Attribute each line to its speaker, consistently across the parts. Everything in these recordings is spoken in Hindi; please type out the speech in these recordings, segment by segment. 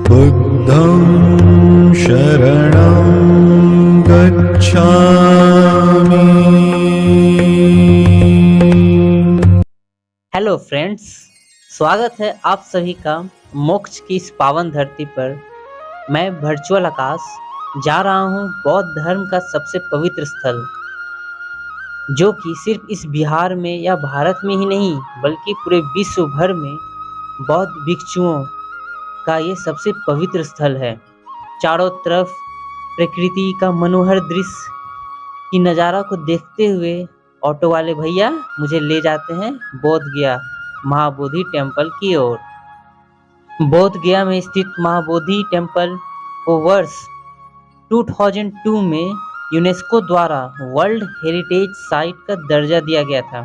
Speaker 1: बुद्धं शरणं गच्छामि।
Speaker 2: हेलो फ्रेंड्स, स्वागत है आप सभी का मोक्ष की इस पावन धरती पर। मैं वर्चुअल आकाश जा रहा हूँ बौद्ध धर्म का सबसे पवित्र स्थल, जो कि सिर्फ इस बिहार में या भारत में ही नहीं बल्कि पूरे विश्व भर में बौद्ध भिक्षुओं का ये सबसे पवित्र स्थल है। चारों तरफ प्रकृति का मनोहर दृश्य की नज़ारा को देखते हुए ऑटो वाले भैया मुझे ले जाते हैं बोध गया महाबोधि टेम्पल की ओर। बोध गया में स्थित महाबोधि टेम्पल को वर्ष 2002 में यूनेस्को द्वारा वर्ल्ड हेरिटेज साइट का दर्जा दिया गया था।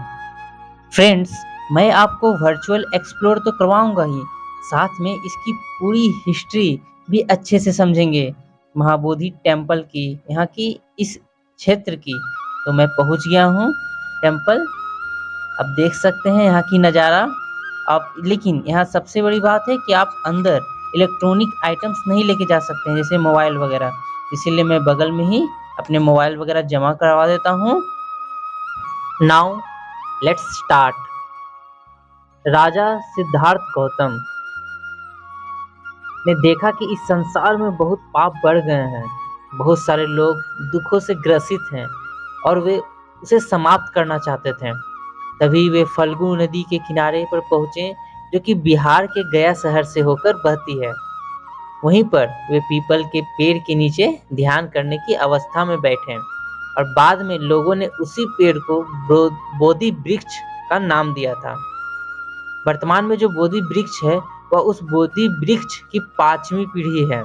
Speaker 2: फ्रेंड्स, मैं आपको वर्चुअल एक्सप्लोर तो करवाऊंगा ही, साथ में इसकी पूरी हिस्ट्री भी अच्छे से समझेंगे महाबोधि टेम्पल की, यहाँ की इस क्षेत्र की। तो मैं पहुंच गया हूँ टेम्पल। अब देख सकते हैं यहाँ की नज़ारा आप, लेकिन यहाँ सबसे बड़ी बात है कि आप अंदर इलेक्ट्रॉनिक आइटम्स नहीं लेके जा सकते हैं, जैसे मोबाइल वगैरह। इसीलिए मैं बगल में ही अपने मोबाइल वगैरह जमा करवा देता हूँ। Now let's start. Raja Siddhartha Gautam ने देखा कि इस संसार में बहुत पाप बढ़ गए हैं, बहुत सारे लोग दुखों से ग्रसित हैं और वे उसे समाप्त करना चाहते थे। तभी वे फल्गु नदी के किनारे पर पहुंचे, जो कि बिहार के गया शहर से होकर बहती है। वहीं पर वे पीपल के पेड़ के नीचे ध्यान करने की अवस्था में बैठे और बाद में लोगों ने उसी पेड़ को बोधि वृक्ष का नाम दिया था। वर्तमान में जो बोधि वृक्ष है वह उस बोधि वृक्ष की 5वीं पीढ़ी है।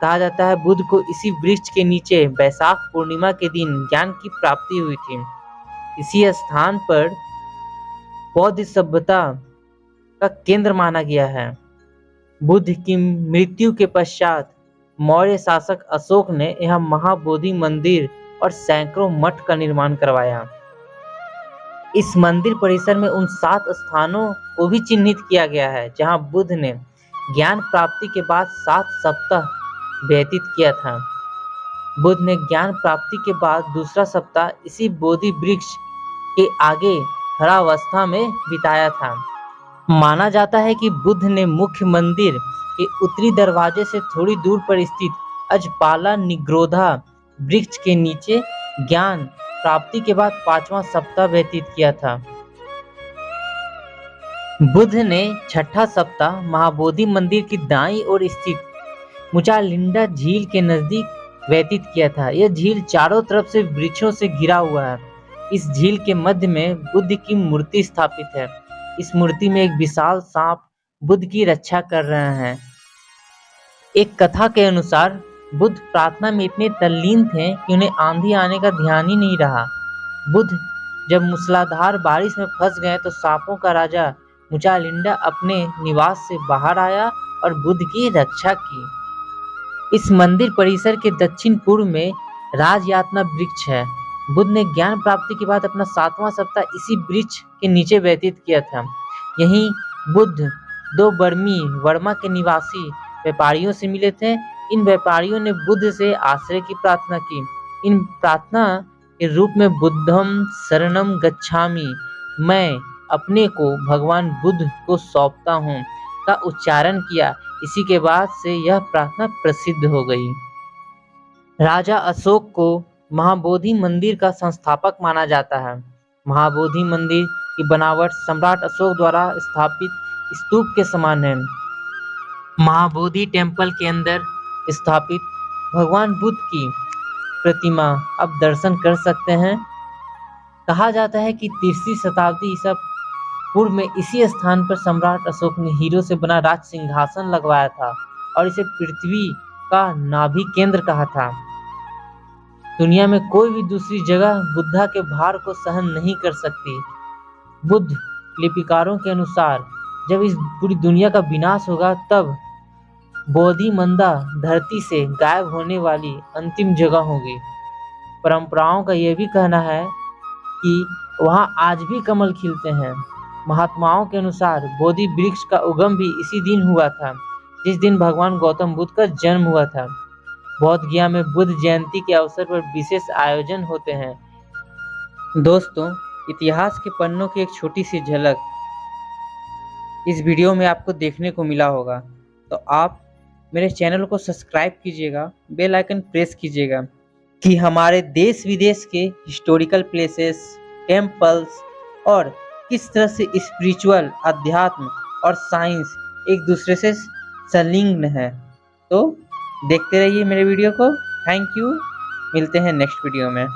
Speaker 2: कहा जाता है बुद्ध को इसी वृक्ष के नीचे वैशाख पूर्णिमा के दिन ज्ञान की प्राप्ति हुई थी। इसी स्थान पर बौद्ध सभ्यता का केंद्र माना गया है। बुद्ध की मृत्यु के पश्चात मौर्य शासक अशोक ने यहाँ महाबोधि मंदिर और सैकड़ों मठ का निर्माण करवाया। इस मंदिर परिसर में उन 7 स्थानों को भी चिन्हित किया गया है जहाँ बुद्ध ने ज्ञान प्राप्ति के बाद 7 सप्ताह व्यतीत किया था। बुद्ध ने ज्ञान प्राप्ति के बाद दूसरा सप्ताह इसी बोधि वृक्ष के आगे खड़ा अवस्था में बिताया था। माना जाता है कि बुद्ध ने मुख्य मंदिर के उत्तरी दरवाजे से थोड़ी दूर पर स्थित अजपाला निग्रोधा वृक्ष के नीचे ज्ञान प्राप्ति के बाद 5वां सप्ताह व्यतीत किया था। बुद्ध ने 6ठा सप्ताह महाबोधि मंदिर की दाईं ओर स्थित मुचालिंडा झील के नजदीक व्यतीत किया था। यह झील चारों तरफ से वृक्षों से घिरा हुआ है। इस झील के मध्य में बुद्ध की मूर्ति स्थापित है। इस मूर्ति में एक विशाल सांप बुद्ध की रक्षा कर रहे हैं। एक कथा के अनुसार बुद्ध प्रार्थना में इतने तल्लीन थे कि उन्हें आंधी आने का ध्यान ही नहीं रहा। बुद्ध जब मूसलाधार बारिश में फंस गए तो सांपों का राजा मुचालिंडा अपने निवास से बाहर आया और बुद्ध की रक्षा की। इस मंदिर परिसर के दक्षिण पूर्व में राजयातना वृक्ष है। बुद्ध ने ज्ञान प्राप्ति के बाद अपना 7वां सप्ताह इसी वृक्ष के नीचे व्यतीत किया था। यहीं बुद्ध 2 बर्मी वर्मा के निवासी व्यापारियों से मिले थे। इन व्यापारियों ने बुद्ध से आश्रय की प्रार्थना की। इन प्रार्थना के रूप में बुद्धम शरणम गच्छामि, मैं अपने को भगवान बुद्ध को सौंपता हूँ, का उच्चारण किया। इसी के बाद से यह प्रार्थना प्रसिद्ध हो गई। राजा अशोक को महाबोधि मंदिर का संस्थापक माना जाता है। महाबोधि मंदिर की बनावट सम्राट अशोक द्वारा स्थापित स्तूप के समान है। महाबोधि टेम्पल के अंदर स्थापित भगवान बुद्ध की प्रतिमा आप दर्शन कर सकते हैं। कहा जाता है कि 3री शताब्दी ईसा पूर्व में इसी स्थान पर सम्राट अशोक ने हीरो से बना राज सिंहासन लगवाया था और इसे पृथ्वी का नाभि केंद्र कहा था। दुनिया में कोई भी दूसरी जगह बुद्धा के भार को सहन नहीं कर सकती। बुद्ध लिपिकारों के अनुसार जब इस पूरी दुनिया का विनाश होगा तब बोधि मंदा धरती से गायब होने वाली अंतिम जगह होगी। परंपराओं का यह भी कहना है कि वहां आज भी कमल खिलते हैं। महात्माओं के अनुसार बोधि वृक्ष का उगम भी इसी दिन हुआ था। जिस दिन भगवान गौतम बुद्ध का जन्म हुआ था। बौद्ध गया में बुद्ध जयंती के अवसर पर विशेष आयोजन होते हैं। दोस्तों, इतिहास के पन्नों की एक छोटी सी झलक इस वीडियो में आपको देखने को मिला होगा। तो आप मेरे चैनल को सब्सक्राइब कीजिएगा, बेल आइकन प्रेस कीजिएगा कि हमारे देश विदेश के हिस्टोरिकल प्लेसेस, टेम्पल्स और किस तरह से स्पिरिचुअल, अध्यात्म और साइंस एक दूसरे से संलग्न है। तो देखते रहिए मेरे वीडियो को। Thank you. मिलते हैं नेक्स्ट वीडियो में।